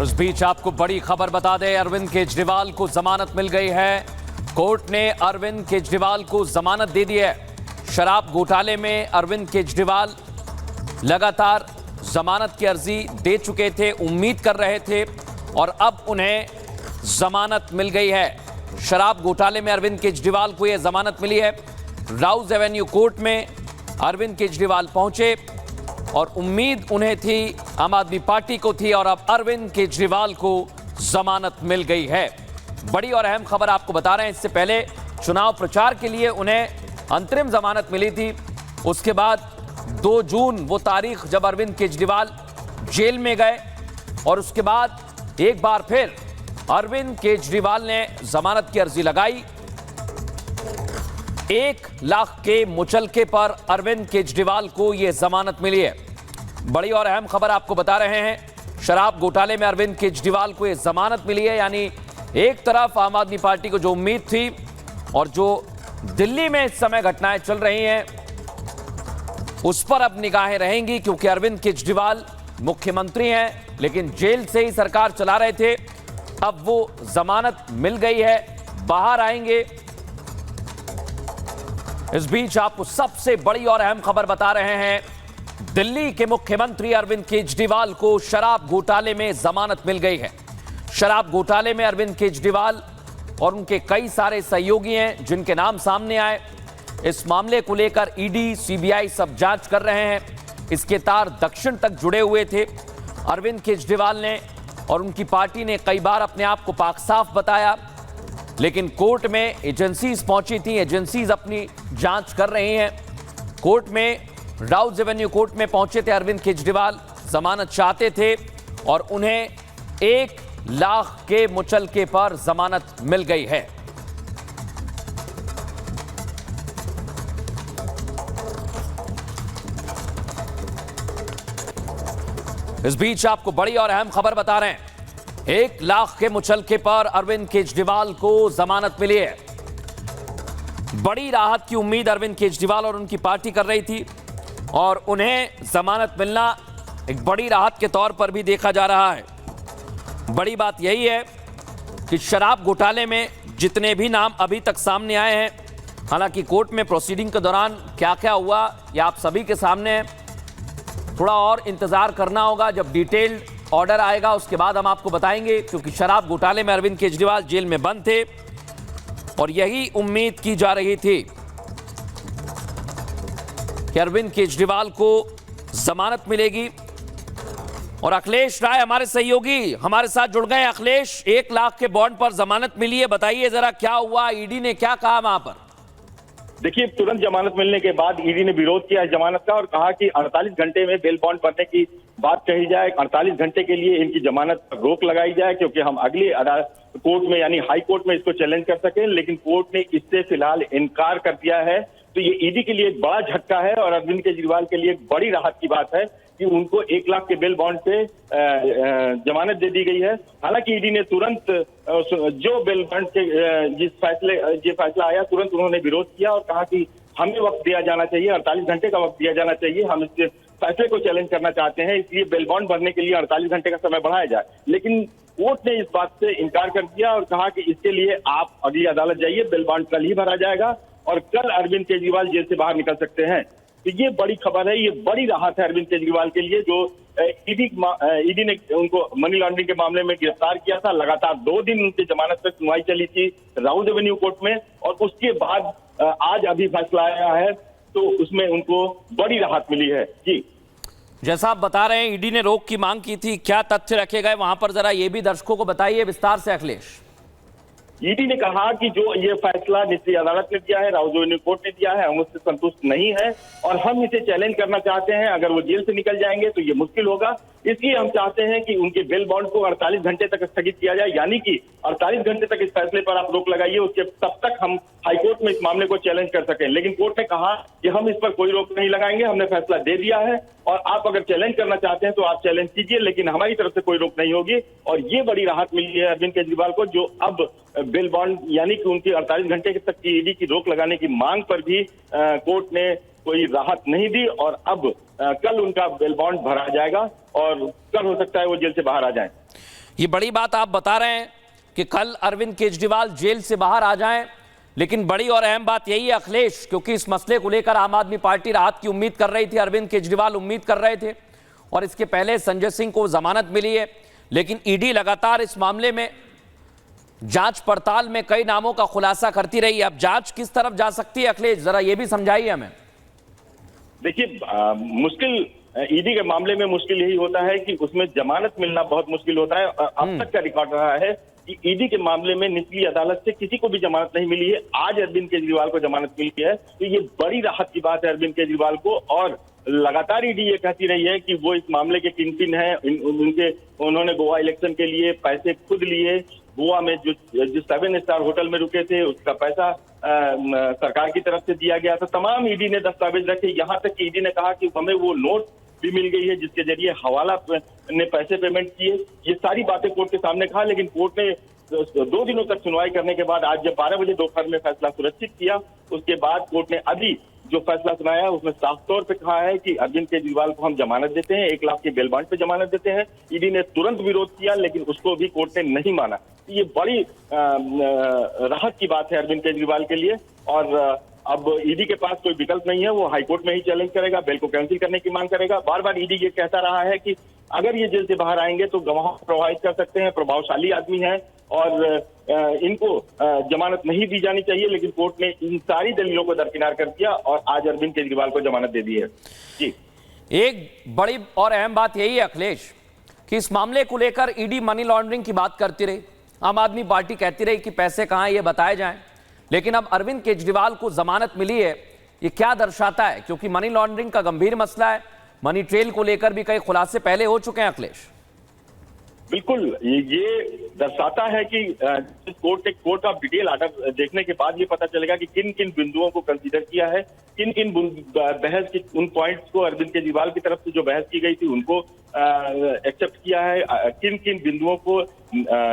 इस बीच आपको बड़ी खबर बता दें, अरविंद केजरीवाल को जमानत मिल गई है। कोर्ट ने अरविंद केजरीवाल को जमानत दे दी है। शराब घोटाले में अरविंद केजरीवाल लगातार जमानत की अर्जी दे चुके थे, उम्मीद कर रहे थे और अब उन्हें जमानत मिल गई है। शराब घोटाले में अरविंद केजरीवाल को यह जमानत मिली है। राउज एवेन्यू कोर्ट में अरविंद केजरीवाल पहुंचे और उम्मीद उन्हें थी, आम आदमी पार्टी को थी, और अब अरविंद केजरीवाल को जमानत मिल गई है। बड़ी और अहम खबर आपको बता रहे हैं। इससे पहले चुनाव प्रचार के लिए उन्हें अंतरिम जमानत मिली थी। उसके बाद 2 जून वो तारीख जब अरविंद केजरीवाल जेल में गए और उसके बाद एक बार फिर अरविंद केजरीवाल ने जमानत की अर्जी लगाई। 1 लाख के मुचलके पर अरविंद केजरीवाल को यह जमानत मिली है। बड़ी और अहम खबर आपको बता रहे हैं। शराब घोटाले में अरविंद केजरीवाल को यह जमानत मिली है। यानी एक तरफ आम आदमी पार्टी को जो उम्मीद थी और जो दिल्ली में इस समय घटनाएं चल रही हैं उस पर अब निगाहें रहेंगी, क्योंकि अरविंद केजरीवाल मुख्यमंत्री हैं लेकिन जेल से ही सरकार चला रहे थे। अब वो जमानत मिल गई है, बाहर आएंगे। इस बीच आपको सबसे बड़ी और अहम खबर बता रहे हैं। दिल्ली के मुख्यमंत्री अरविंद केजरीवाल को शराब घोटाले में जमानत मिल गई है। शराब घोटाले में अरविंद केजरीवाल और उनके कई सारे सहयोगी हैं जिनके नाम सामने आए। इस मामले को लेकर ईडी, सीबीआई सब जांच कर रहे हैं। इसके तार दक्षिण तक जुड़े हुए थे। अरविंद केजरीवाल ने और उनकी पार्टी ने कई बार अपने आप को पाक साफ बताया, लेकिन कोर्ट में एजेंसीज पहुंची थी। एजेंसीज अपनी जांच कर रही हैं। कोर्ट में राउज एवेन्यू कोर्ट में पहुंचे थे अरविंद केजरीवाल, जमानत चाहते थे और उन्हें 1 लाख के मुचलके पर जमानत मिल गई है। इस बीच आपको बड़ी और अहम खबर बता रहे हैं। 1 लाख के मुचलके पर अरविंद केजरीवाल को जमानत मिली है। बड़ी राहत की उम्मीद अरविंद केजरीवाल और उनकी पार्टी कर रही थी और उन्हें जमानत मिलना एक बड़ी राहत के तौर पर भी देखा जा रहा है। बड़ी बात यही है कि शराब घोटाले में जितने भी नाम अभी तक सामने आए हैं, हालांकि कोर्ट में प्रोसीडिंग के दौरान क्या क्या हुआ ये आप सभी के सामने है। थोड़ा और इंतजार करना होगा, जब डिटेल्ड ऑर्डर आएगा उसके बाद हम आपको बताएंगे, क्योंकि शराब घोटाले में अरविंद केजरीवाल जेल में बंद थे और यही उम्मीद की जा रही थी कि अरविंद केजरीवाल को जमानत मिलेगी। और अखिलेश राय हमारे सहयोगी हमारे साथ जुड़ गए। अखिलेश, 1 लाख के बॉन्ड पर जमानत मिली है, बताइए जरा क्या हुआ, ईडी ने क्या कहा वहां पर? देखिए, तुरंत जमानत मिलने के बाद ईडी ने विरोध किया इस जमानत का और कहा कि 48 घंटे में बेल बॉन्ड भरने की बात कही जाए। 48 घंटे के लिए इनकी जमानत पर रोक लगाई जाए, क्योंकि हम अगली कोर्ट में यानी हाई कोर्ट में इसको चैलेंज कर सकें। लेकिन कोर्ट ने इससे फिलहाल इनकार कर दिया है। तो ये ईडी के लिए एक बड़ा झटका है और अरविंद केजरीवाल के लिए एक बड़ी राहत की बात है कि उनको 1 लाख के बेल बॉन्ड पे जमानत दे दी गई है। हालांकि ईडी ने तुरंत जो बेल बॉन्ड के ये फैसला आया, तुरंत उन्होंने विरोध किया और कहा कि हमें वक्त दिया जाना चाहिए, 48 घंटे का वक्त दिया जाना चाहिए। हम इस फैसले को चैलेंज करना चाहते हैं, इसलिए बेल बॉन्ड भरने के लिए 48 घंटे का समय बढ़ाया जाए। लेकिन कोर्ट ने इस बात से इनकार कर दिया और कहा कि इसके लिए आप अगली अदालत जाइए, बेल बॉन्ड कल ही भरा जाएगा और कल अरविंद केजरीवाल जेल से बाहर निकल सकते हैं। तो ये बड़ी खबर है, ये बड़ी राहत है अरविंद केजरीवाल के लिए, जो ईडी ने उनको मनी लॉन्ड्रिंग के मामले में गिरफ्तार किया था। लगातार 2 दिन उनकी जमानत पर सुनवाई चली थी राउज एवेन्यू कोर्ट में और उसके बाद आज अभी फैसला आया है, तो उसमें उनको बड़ी राहत मिली है। जी, जैसा आप बता रहे हैं ईडी ने रोक की मांग की थी, क्या तथ्य रखे गए वहां पर, जरा ये भी दर्शकों को बताइए विस्तार से अखिलेश। ईडी ने कहा कि जो ये फैसला निचली अदालत ने दिया है, राउज एवेन्यू कोर्ट ने दिया है, हम उससे संतुष्ट नहीं है और हम इसे चैलेंज करना चाहते हैं। अगर वो जेल से निकल जाएंगे तो ये मुश्किल होगा, इसलिए हम चाहते हैं कि उनके बेल बॉन्ड को 48 घंटे तक स्थगित किया जाए। यानी कि 48 घंटे तक इस फैसले पर आप रोक लगाइए, उसके तब तक हम हाईकोर्ट में इस मामले को चैलेंज कर सकें। लेकिन कोर्ट ने कहा कि हम इस पर कोई रोक नहीं लगाएंगे, हमने फैसला दे दिया है और आप अगर चैलेंज करना चाहते हैं तो आप चैलेंज कीजिए, लेकिन हमारी तरफ से कोई रोक नहीं होगी। और ये बड़ी राहत मिली है अरविंद केजरीवाल को, जो अब बेल बॉन्ड यानी कि उनकी 48 घंटे तक की ईडी की रोक लगाने की मांग पर भी कोर्ट ने कोई राहत नहीं दी और अब कल उनका बेल बॉन्ड भरा जाएगा और कल हो सकता है वो जेल से बाहर आ जाए। ये बड़ी बात आप बता रहे हैं कि कल अरविंद केजरीवाल जेल से बाहर आ जाएं, लेकिन बड़ी और अहम बात यही है अखिलेश, क्योंकि इस मसले को लेकर आम आदमी पार्टी राहत की उम्मीद कर रही थी, अरविंद केजरीवाल उम्मीद कर रहे थे, और इसके पहले संजय सिंह को जमानत मिली है। लेकिन ईडी लगातार इस मामले में जांच पड़ताल में कई नामों का खुलासा करती रही। अब जांच किस तरफ जा सकती है अखिलेश, जरा ये भी समझाइए हमें। देखिए, मुश्किल ईडी के मामले में मुश्किल यही होता है कि उसमें जमानत मिलना बहुत मुश्किल होता है। अब तक का रिकॉर्ड रहा है कि ईडी के मामले में निचली अदालत से किसी को भी जमानत नहीं मिली है। आज अरविंद केजरीवाल को जमानत मिली है, तो ये बड़ी राहत की बात है अरविंद केजरीवाल को। और लगातार ईडी ये कहती रही है कि वो इस मामले के किंगपिन है। उन्होंने गोवा इलेक्शन के लिए पैसे खुद लिए। गोवा में जो 7 स्टार होटल में रुके थे उसका पैसा सरकार की तरफ से दिया गया था। तमाम ईडी ने दस्तावेज रखे, यहाँ तक कि ईडी ने कहा कि हमें वो नोट भी मिल गई है जिसके जरिए हवाला ने पैसे पेमेंट किए। ये सारी बातें कोर्ट के सामने कहा, लेकिन कोर्ट ने 2 दिनों तक सुनवाई करने के बाद आज जब 12 बजे दोपहर में फैसला सुरक्षित किया, उसके बाद कोर्ट ने अभी जो फैसला सुनाया उसमें साफ तौर पे कहा है कि अरविंद केजरीवाल को हम जमानत देते हैं, 1 लाख की बेल बॉन्ड पे जमानत देते हैं। ईडी ने तुरंत विरोध किया, लेकिन उसको भी कोर्ट ने नहीं माना। ये बड़ी राहत की बात है अरविंद केजरीवाल के लिए। और अब ईडी के पास कोई विकल्प नहीं है, वो हाईकोर्ट में ही चैलेंज करेगा, बेल को कैंसिल करने की मांग करेगा। बार बार ईडी ये कहता रहा है कि अगर ये जेल से बाहर आएंगे तो गवाह प्रभावित कर सकते हैं, प्रभावशाली आदमी है और इनको जमानत नहीं दी जानी चाहिए, लेकिन कोर्ट ने इन सारी दलीलों को दरकिनार कर दिया और आज अरविंद केजरीवाल को जमानत दे दी है। जी, एक बड़ी और अहम बात यही है अखिलेश कि इस मामले को लेकर ईडी मनी लॉन्ड्रिंग की बात करती रही, आम आदमी पार्टी कहती रही कि पैसे कहां ये बताए जाएं, लेकिन अब अरविंद केजरीवाल को जमानत मिली है। ये क्या दर्शाता है, क्योंकि मनी लॉन्ड्रिंग का गंभीर मसला है, मनी ट्रेल को लेकर भी कई खुलासे पहले हो चुके हैं अखिलेश। बिल्कुल, ये दर्शाता है कि कोर्ट ऑफ डिटेल आर्डर देखने के बाद ये पता चलेगा कि किन किन बिंदुओं को कंसीडर किया है, किन किन बहस की उन पॉइंट्स को अरविंद केजरीवाल की तरफ से जो बहस की गई थी उनको एक्सेप्ट किया है, किन किन बिंदुओं को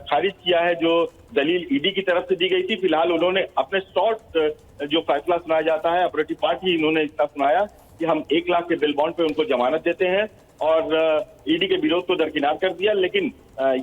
खारिज किया है जो दलील ईडी की तरफ से दी गई थी। फिलहाल उन्होंने अपने शॉर्ट जो फैसला सुनाया जाता है, ऑपरेटिव पार्ट ही इन्होंने इतना सुनाया कि हम 1 लाख के बेल बॉन्ड पे उनको जमानत देते हैं और ईडी के विरोध को दरकिनार कर दिया। लेकिन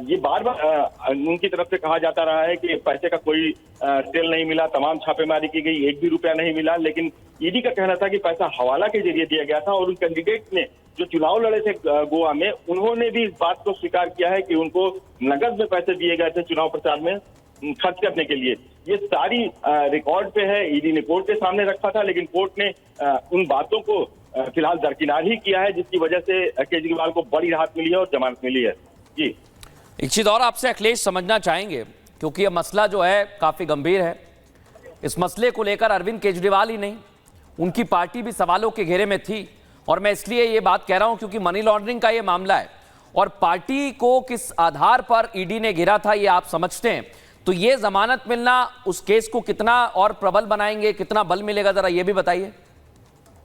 ये बार बार उनकी तरफ से कहा जाता रहा है कि पैसे का कोई ट्रेल नहीं मिला, तमाम छापेमारी की गई, 1 भी रुपया नहीं मिला। लेकिन ईडी का कहना था कि पैसा हवाला के जरिए दिया गया था और उन कैंडिडेट ने जो चुनाव लड़े थे गोवा में, उन्होंने भी इस बात को स्वीकार किया है कि उनको नकद में पैसे दिए गए थे चुनाव प्रचार में खर्च करने के लिए। ये सारी रिकॉर्ड पे है, ईडी ने कोर्ट के सामने रखा था, लेकिन कोर्ट ने उन बातों को फिलहाल दरकिनार ही किया है, जिसकी वजह से केजरीवाल को बड़ी राहत मिली है और जमानत मिली है। जी, एक चीज और आपसे अखिलेश समझना चाहेंगे, क्योंकि यह मसला जो है काफी गंभीर है। इस मसले को लेकर अरविंद केजरीवाल ही नहीं, उनकी पार्टी भी सवालों के घेरे में थी। और मैं इसलिए ये बात कह रहा हूं क्योंकि मनी लॉन्ड्रिंग का ये मामला है और पार्टी को किस आधार पर ईडी ने घेरा था ये आप समझते हैं। तो ये जमानत मिलना उस केस को कितना और प्रबल बनाएंगे, कितना बल मिलेगा, जरा ये भी बताइए।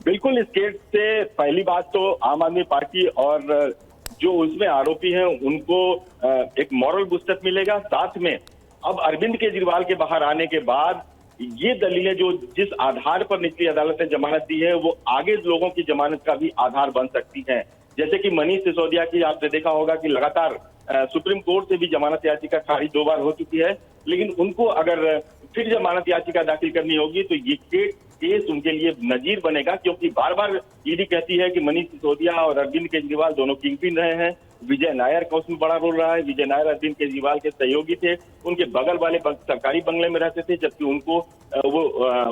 बिल्कुल, इस केस से पहली बात तो आम आदमी पार्टी और जो उसमें आरोपी हैं उनको एक मॉरल बूस्टअप मिलेगा। साथ में अब अरविंद केजरीवाल के बाहर आने के बाद ये दलीलें जो जिस आधार पर निचली अदालत ने जमानत दी है वो आगे लोगों की जमानत का भी आधार बन सकती है। जैसे कि मनीष सिसोदिया की आपने देखा होगा कि लगातार सुप्रीम कोर्ट से भी जमानत याचिका खारिज 2 बार हो चुकी है, लेकिन उनको अगर फिर जमानत याचिका दाखिल करनी होगी तो ये केस उनके लिए नजीर बनेगा, क्योंकि बार बार ईडी कहती है कि मनीष सिसोदिया और अरविंद केजरीवाल दोनों किंगपिन रहे हैं। विजय नायर का उसमें बड़ा रोल रहा है। विजय नायर अरविंद केजरीवाल के सहयोगी थे, उनके बगल वाले सरकारी बंगले में रहते थे, जबकि उनको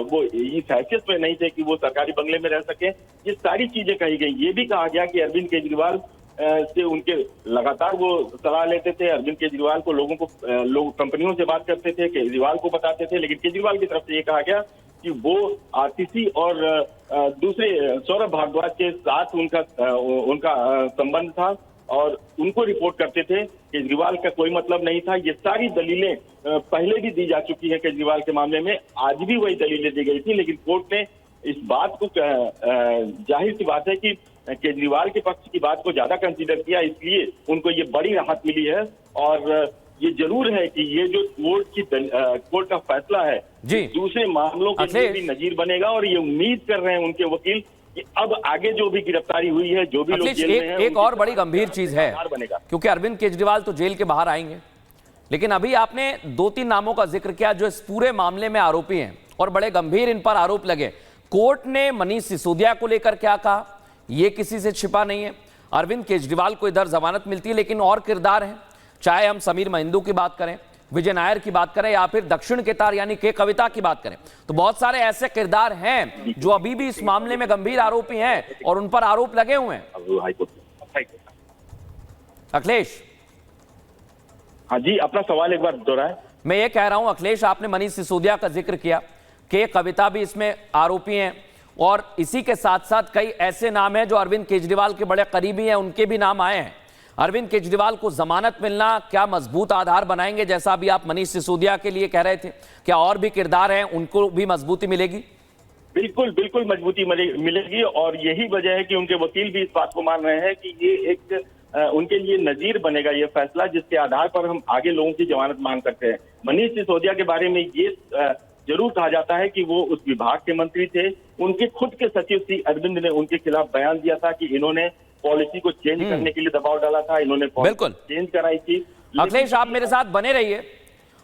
वो इस हैसियत में नहीं थे कि वो सरकारी बंगले में रह सके। ये सारी चीजें कही गई। ये भी कहा गया कि अरविंद केजरीवाल से उनके लगातार वो सलाह लेते थे। अरविंद केजरीवाल को लोग कंपनियों से बात करते थे, केजरीवाल को बताते थे, लेकिन केजरीवाल की तरफ से ये कहा गया कि वो आरटीसी और दूसरे सौरभ भारद्वाज के साथ उनका संबंध था और उनको रिपोर्ट करते थे। केजरीवाल का कोई मतलब नहीं था। ये सारी दलीलें पहले भी दी जा चुकी है केजरीवाल के मामले में, आज भी वही दलीलें दी गई थी, लेकिन कोर्ट ने इस बात को जाहिर सी बात है कि केजरीवाल के पक्ष की बात को ज्यादा कंसीडर किया, इसलिए उनको ये बड़ी राहत मिली है। और ये जरूर है कि ये जो कोर्ट का फैसला है जी, दूसरे मामलों के लिए भी नजीर बनेगा और ये उम्मीद कर रहे हैं उनके वकील कि अब आगे जो भी गिरफ्तारी हुई है, जो भी लोग अखिलेश, जेल में हैं, एक और बड़ी गंभीर चीज है, आधार बनेगा। क्योंकि अरविंद केजरीवाल तो जेल के बाहर आएंगे, लेकिन अभी आपने 2-3 नामों का जिक्र किया जो इस पूरे मामले में आरोपी हैं और बड़े गंभीर इन पर आरोप लगे। कोर्ट ने मनीष सिसोदिया को लेकर क्या कहा, यह किसी से छिपा नहीं है। अरविंद केजरीवाल को इधर जमानत मिलती है, लेकिन और किरदार हैं, चाहे हम समीर महिंदू की बात करें, विजय नायर की बात करें, या फिर दक्षिण के तार यानी के कविता की बात करें, तो बहुत सारे ऐसे किरदार हैं जो अभी भी इस मामले में गंभीर आरोपी हैं और उन पर आरोप लगे हुए हैं। अखिलेश, हाँ जी, अपना सवाल एक बार दोहराएं। मैं ये कह रहा हूं अखिलेश, आपने मनीष सिसोदिया का जिक्र किया, के कविता भी इसमें आरोपी हैं और इसी के साथ साथ कई ऐसे नाम हैं जो अरविंद केजरीवाल के बड़े करीबी हैं, उनके भी नाम आए हैं। अरविंद केजरीवाल को जमानत मिलना क्या मजबूत आधार बनाएंगे, जैसा अभी आप मनीष सिसोदिया के लिए कह रहे थे? क्या और भी किरदार हैं, उनको भी मजबूती मिलेगी? बिल्कुल बिल्कुल मजबूती मिलेगी और यही वजह है कि उनके वकील भी इस बात को मान रहे हैं कि ये एक उनके लिए नजीर बनेगा ये फैसला, जिसके आधार पर हम आगे लोगों की जमानत मांग सकते हैं। मनीष सिसोदिया के बारे में ये जरूर कहा जाता है कि वो उस विभाग के मंत्री थे, उनके खुद के सचिव श्री अरविंद ने उनके खिलाफ बयान दिया था कि इन्होंने पॉलिसी को चेंज करने के लिए दबाव डाला था, इन्होंने पॉलिसी चेंज कराई थी। अखिलेश, आप मेरे साथ बने रहिए।